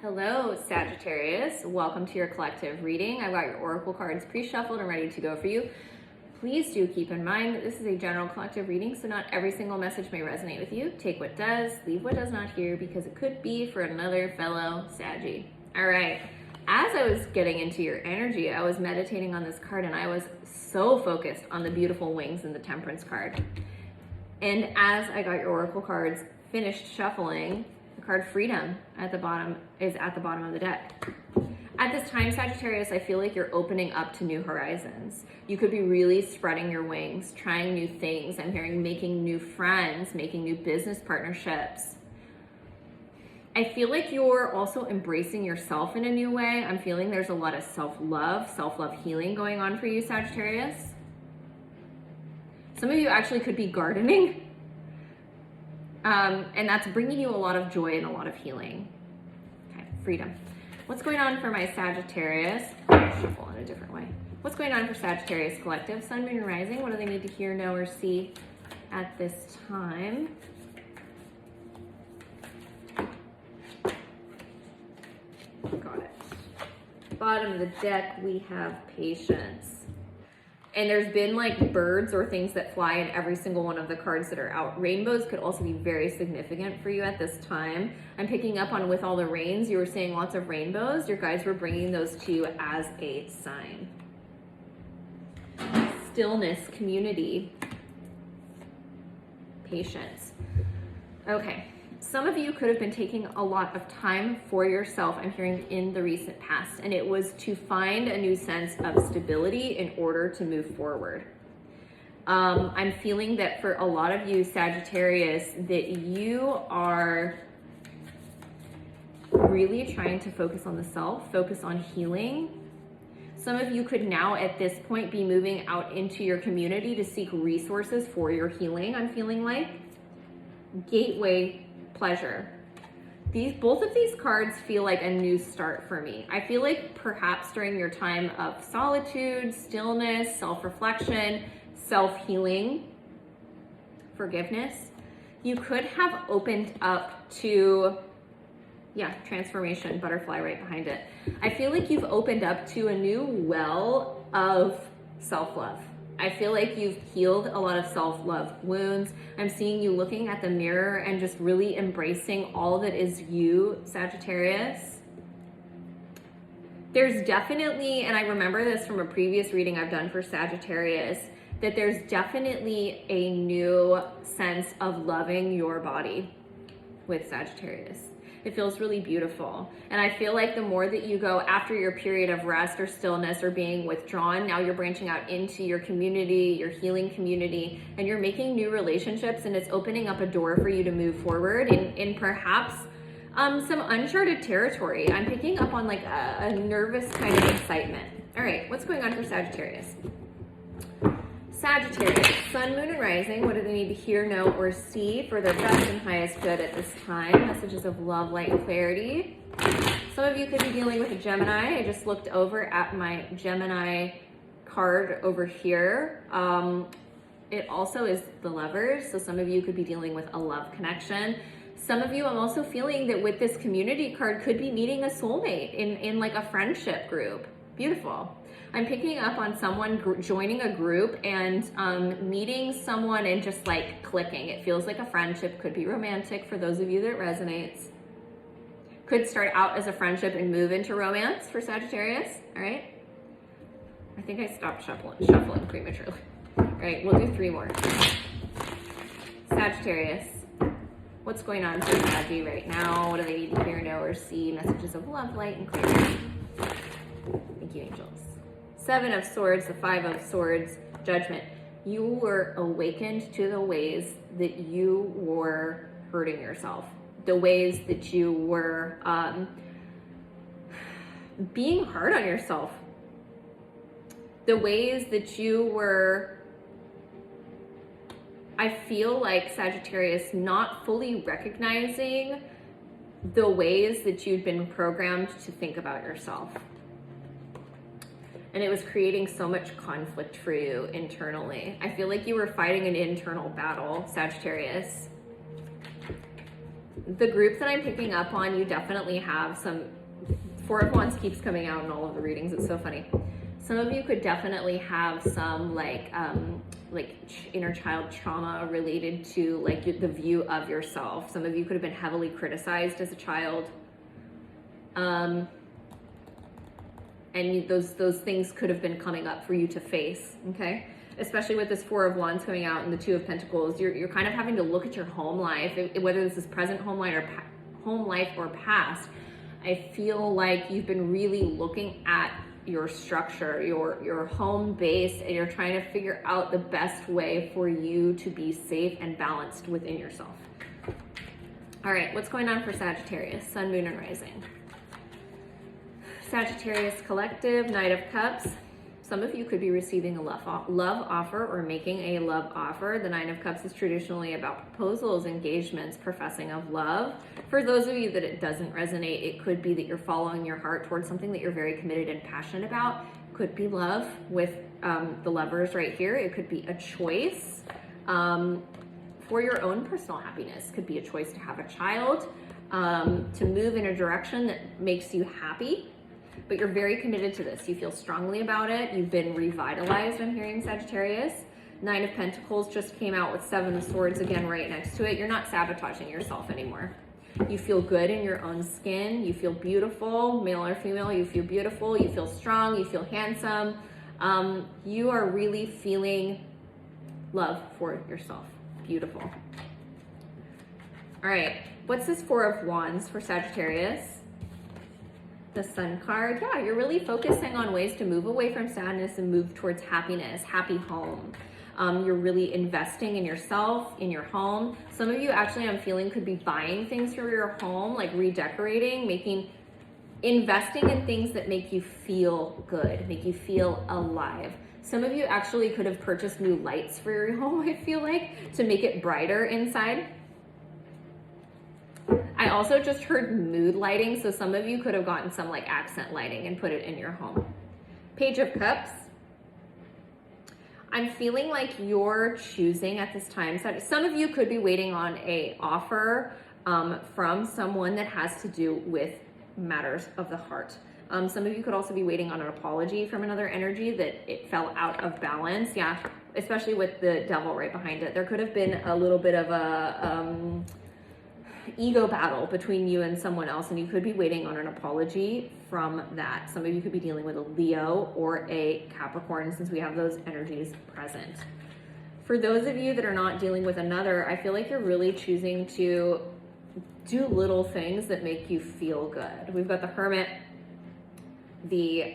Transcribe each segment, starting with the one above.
Hello, Sagittarius. Welcome to your collective reading. I've got your oracle cards pre-shuffled and ready to go for you. Please do keep in mind that this is a general collective reading, so not every single message may resonate with you. Take what does, leave what does not here, because it could be for another fellow Saggy. All right. As I was getting into your energy, I was meditating on this card and I was so focused on the beautiful wings in the Temperance card. And as I got your oracle cards finished shuffling, the card Freedom is at the bottom of the deck. At this time, Sagittarius, I feel like you're opening up to new horizons. You could be really spreading your wings, trying new things. I'm hearing making new friends, making new business partnerships. I feel like you're also embracing yourself in a new way. I'm feeling there's a lot of self-love healing going on for you, Sagittarius. Some of you actually could be gardening. And that's bringing you a lot of joy and a lot of healing. Okay, Freedom. What's going on for my Sagittarius? Shuffle in a different way. What's going on for Sagittarius Collective? Sun, Moon, and Rising. What do they need to hear, know, or see at this time? Got it. Bottom of the deck, we have Patience. And there's been like birds or things that fly in every single one of the cards that are out. Rainbows could also be very significant for you at this time. I'm picking up on with all the rains, you were seeing lots of rainbows. Your guides were bringing those to you as a sign. Stillness, community, patience. Okay. Some of you could have been taking a lot of time for yourself, I'm hearing, in the recent past, and it was to find a new sense of stability in order to move forward. I'm feeling that for a lot of you, Sagittarius, that you are really trying to focus on the self, focus on healing. Some of you could now at this point be moving out into your community to seek resources for your healing, I'm feeling like. Gateway, pleasure. Both of these cards feel like a new start for me. I feel like perhaps during your time of solitude, stillness, self-reflection, self-healing, forgiveness, you could have opened up to, transformation, butterfly right behind it. I feel like you've opened up to a new well of self-love. I feel like you've healed a lot of self-love wounds. I'm seeing you looking at the mirror and just really embracing all that is you, Sagittarius. There's definitely, and I remember this from a previous reading I've done for Sagittarius, that there's definitely a new sense of loving your body with Sagittarius. It feels really beautiful. And I feel like the more that you go after your period of rest or stillness or being withdrawn, now you're branching out into your community, your healing community, and you're making new relationships, and it's opening up a door for you to move forward in perhaps some uncharted territory. I'm picking up on like a nervous kind of excitement. All right, what's going on for Sagittarius? Sagittarius, Sun, Moon, and Rising. What do they need to hear, know, or see for their best and highest good at this time? Messages of love, light, and clarity. Some of you could be dealing with a Gemini. I just looked over at my Gemini card over here. It also is the Lovers, so some of you could be dealing with a love connection. Some of you, I'm also feeling that with this community card, could be meeting a soulmate in like a friendship group. Beautiful. I'm picking up on someone joining a group and meeting someone and just like clicking. It feels like a friendship, could be romantic for those of you that resonates. Could start out as a friendship and move into romance for Sagittarius, all right? I think I stopped shuffling prematurely. All right, we'll do 3 more. Sagittarius, what's going on for Saggy right now? What do they need to hear, know, or see? Messages of love, light, and clarity. Thank you, angels. 7 of Swords, the 5 of Swords, Judgment. You were awakened to the ways that you were hurting yourself, the ways that you were being hard on yourself, the ways that you were, I feel like, Sagittarius, not fully recognizing the ways that you'd been programmed to think about yourself. And it was creating so much conflict for you internally. I feel like you were fighting an internal battle, Sagittarius. The group that I'm picking up on, you definitely have some, Four of Wands keeps coming out in all of the readings. It's so funny. Some of you could definitely have some like inner child trauma related to like the view of yourself. Some of you could have been heavily criticized as a child. And those things could have been coming up for you to face, okay? Especially with this Four of Wands coming out and the Two of Pentacles, you're kind of having to look at your home life, whether this is present home life or past. I feel like you've been really looking at your structure, your home base, and you're trying to figure out the best way for you to be safe and balanced within yourself. All right, what's going on for Sagittarius, Sun, Moon, and Rising? Sagittarius collective, Knight of Cups. Some of you could be receiving a love offer or making a love offer. The Nine of Cups is traditionally about proposals, engagements, professing of love. For those of you that it doesn't resonate, it could be that you're following your heart towards something that you're very committed and passionate about. Could be love with the Lovers right here. It could be a choice for your own personal happiness. Could be a choice to have a child, to move in a direction that makes you happy. But you're very committed to this. You feel strongly about it. You've been revitalized, I'm hearing, Sagittarius. Nine of Pentacles just came out with Seven of Swords again right next to it. You're not sabotaging yourself anymore. You feel good in your own skin. You feel beautiful, male or female. You feel beautiful. You feel strong. You feel handsome. You are really feeling love for yourself. Beautiful. All right. What's this Four of Wands for Sagittarius? The Sun card. Yeah, you're really focusing on ways to move away from sadness and move towards happiness, happy home. You're really investing in yourself, in your home. Some of you actually, I'm feeling, could be buying things for your home, like redecorating, investing in things that make you feel good, make you feel alive. Some of you actually could have purchased new lights for your home, I feel like, to make it brighter inside. I also just heard mood lighting, so some of you could have gotten some like accent lighting and put it in your home. Page of Cups. I'm feeling like you're choosing at this time. Some of you could be waiting on a offer from someone that has to do with matters of the heart. Some of you could also be waiting on an apology from another energy that it fell out of balance. Yeah, especially with the Devil right behind it. There could have been a little bit of a ego battle between you and someone else, and you could be waiting on an apology from that. Some of you could be dealing with a Leo or a Capricorn, since we have those energies present. For those of you that are not dealing with another, I feel like you're really choosing to do little things that make you feel good. We've got the Hermit, the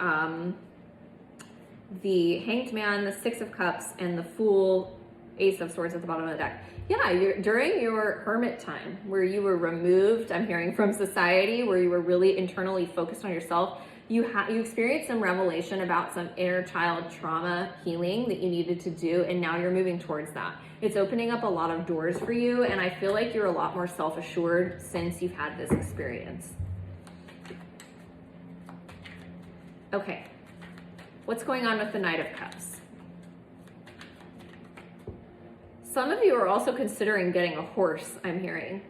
Hanged Man, the Six of Cups, and the Fool, Ace of Swords at the bottom of the deck. Yeah, during your hermit time, where you were removed, I'm hearing, from society, where you were really internally focused on yourself, you experienced some revelation about some inner child trauma healing that you needed to do, and now you're moving towards that. It's opening up a lot of doors for you, and I feel like you're a lot more self-assured since you've had this experience. Okay, what's going on with the Knight of Cups? Some of you are also considering getting a horse, I'm hearing.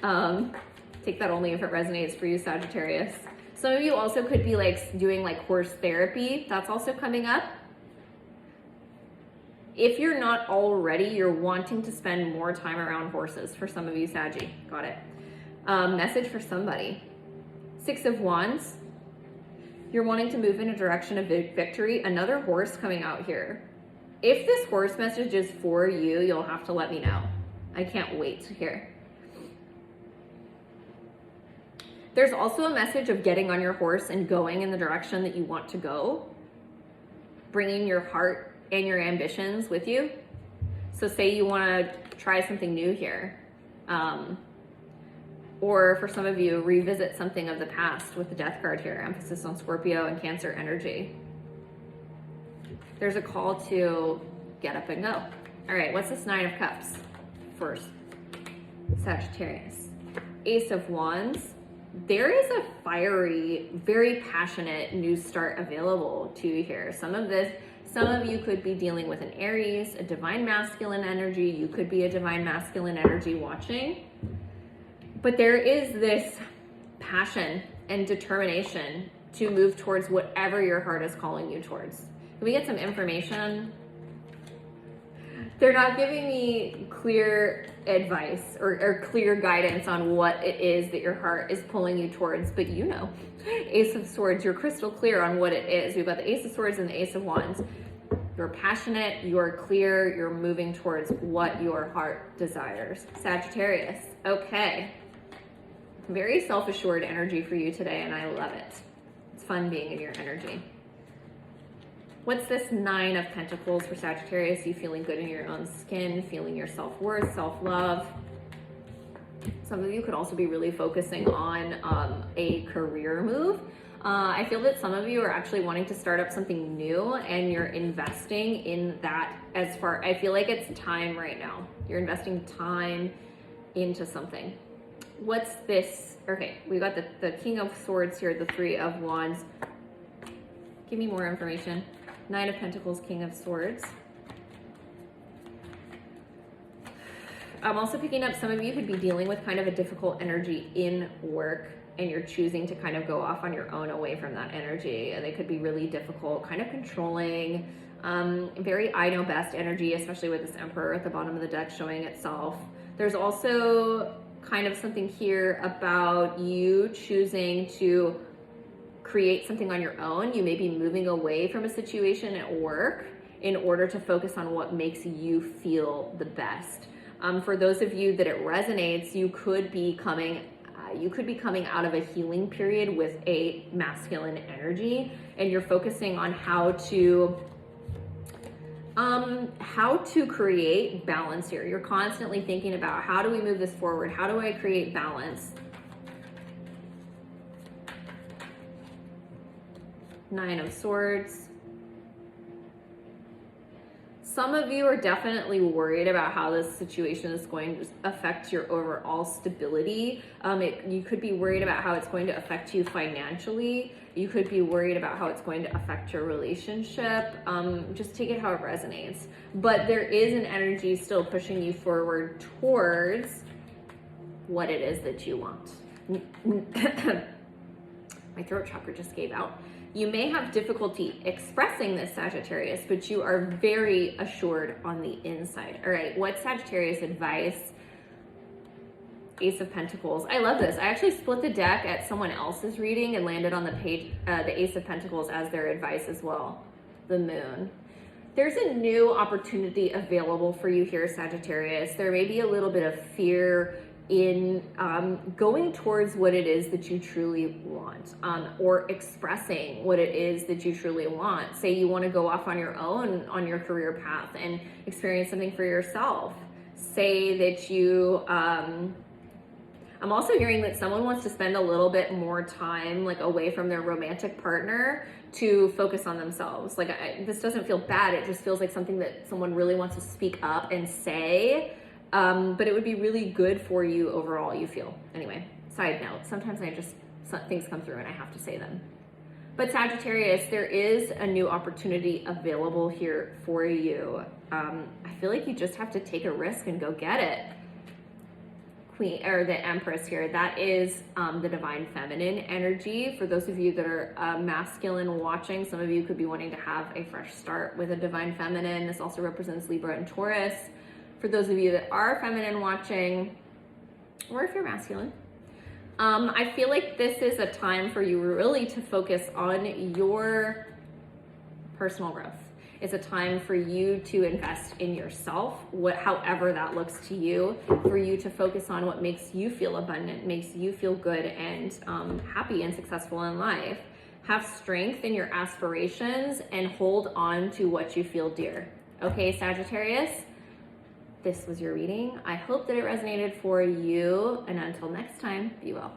Take that only if it resonates for you, Sagittarius. Some of you also could be like doing like horse therapy. That's also coming up. If you're not already, you're wanting to spend more time around horses for some of you, Saggy. Got it. Message for somebody. Six of Wands. You're wanting to move in a direction of victory. Another horse coming out here. If this horse message is for you, you'll have to let me know. I can't wait to hear. There's also a message of getting on your horse and going in the direction that you want to go, bringing your heart and your ambitions with you. So say you want to try something new here. Or for some of you, revisit something of the past with the Death card here, emphasis on Scorpio and Cancer energy. There's a call to get up and go. All right, what's this Nine of Cups first? Sagittarius. Ace of Wands. There is a fiery, very passionate new start available to you here. Some of Some of you could be dealing with an Aries, a divine masculine energy. You could be a divine masculine energy watching. But there is this passion and determination to move towards whatever your heart is calling you towards. Can we get some information? They're not giving me clear advice or clear guidance on what it is that your heart is pulling you towards, but you know. Ace of Swords, you're crystal clear on what it is. We've got the Ace of Swords and the Ace of Wands. You're passionate, you're clear, you're moving towards what your heart desires. Sagittarius, okay. Very self-assured energy for you today, and I love it. It's fun being in your energy. What's this Nine of Pentacles for Sagittarius? You feeling good in your own skin, feeling your self-worth, self-love. Some of you could also be really focusing on a career move. I feel that some of you are actually wanting to start up something new, and you're investing in that I feel like it's time right now. You're investing time into something. What's this? Okay, we got the King of Swords here, the Three of Wands. Give me more information. Nine of Pentacles, King of Swords. I'm also picking up some of you could be dealing with kind of a difficult energy in work, and you're choosing to kind of go off on your own away from that energy. And they could be really difficult, kind of controlling, very I know best energy, especially with this Emperor at the bottom of the deck showing itself. There's also kind of something here about you choosing to create something on your own. You may be moving away from a situation at work in order to focus on what makes you feel the best. For those of you that it resonates, you could be coming out of a healing period with a masculine energy, and you're focusing on how to create balance here. You're constantly thinking about, how do we move this forward? How do I create balance? Nine of Swords. Some of you are definitely worried about how this situation is going to affect your overall stability. You could be worried about how it's going to affect you financially. You could be worried about how it's going to affect your relationship. Just take it how it resonates. But there is an energy still pushing you forward towards what it is that you want. My throat chakra just gave out. You may have difficulty expressing this, Sagittarius, but you are very assured on the inside. All right, what's Sagittarius advice? Ace of Pentacles. I love this. I actually split the deck at someone else's reading and landed on the page, the Ace of Pentacles as their advice as well. The Moon. There's a new opportunity available for you here, Sagittarius. There may be a little bit of fear in going towards what it is that you truly want, or expressing what it is that you truly want. Say you want to go off on your own on your career path and experience something for yourself. Say that you, I'm also hearing that someone wants to spend a little bit more time like away from their romantic partner to focus on themselves. Like this doesn't feel bad. It just feels like something that someone really wants to speak up and say. But it would be really good for you overall, you feel. Anyway, side note, sometimes things come through and I have to say them. But Sagittarius, there is a new opportunity available here for you. I feel like you just have to take a risk and go get it. Queen, or the Empress here, that is the divine feminine energy. For those of you that are masculine watching, some of you could be wanting to have a fresh start with a divine feminine. This also represents Libra and Taurus. For those of you that are feminine watching, or if you're masculine, I feel like this is a time for you really to focus on your personal growth. It's a time for you to invest in yourself, however that looks to you, for you to focus on what makes you feel abundant, makes you feel good and happy and successful in life. Have strength in your aspirations and hold on to what you feel dear. Okay, Sagittarius? This was your reading. I hope that it resonated for you. And until next time, be well.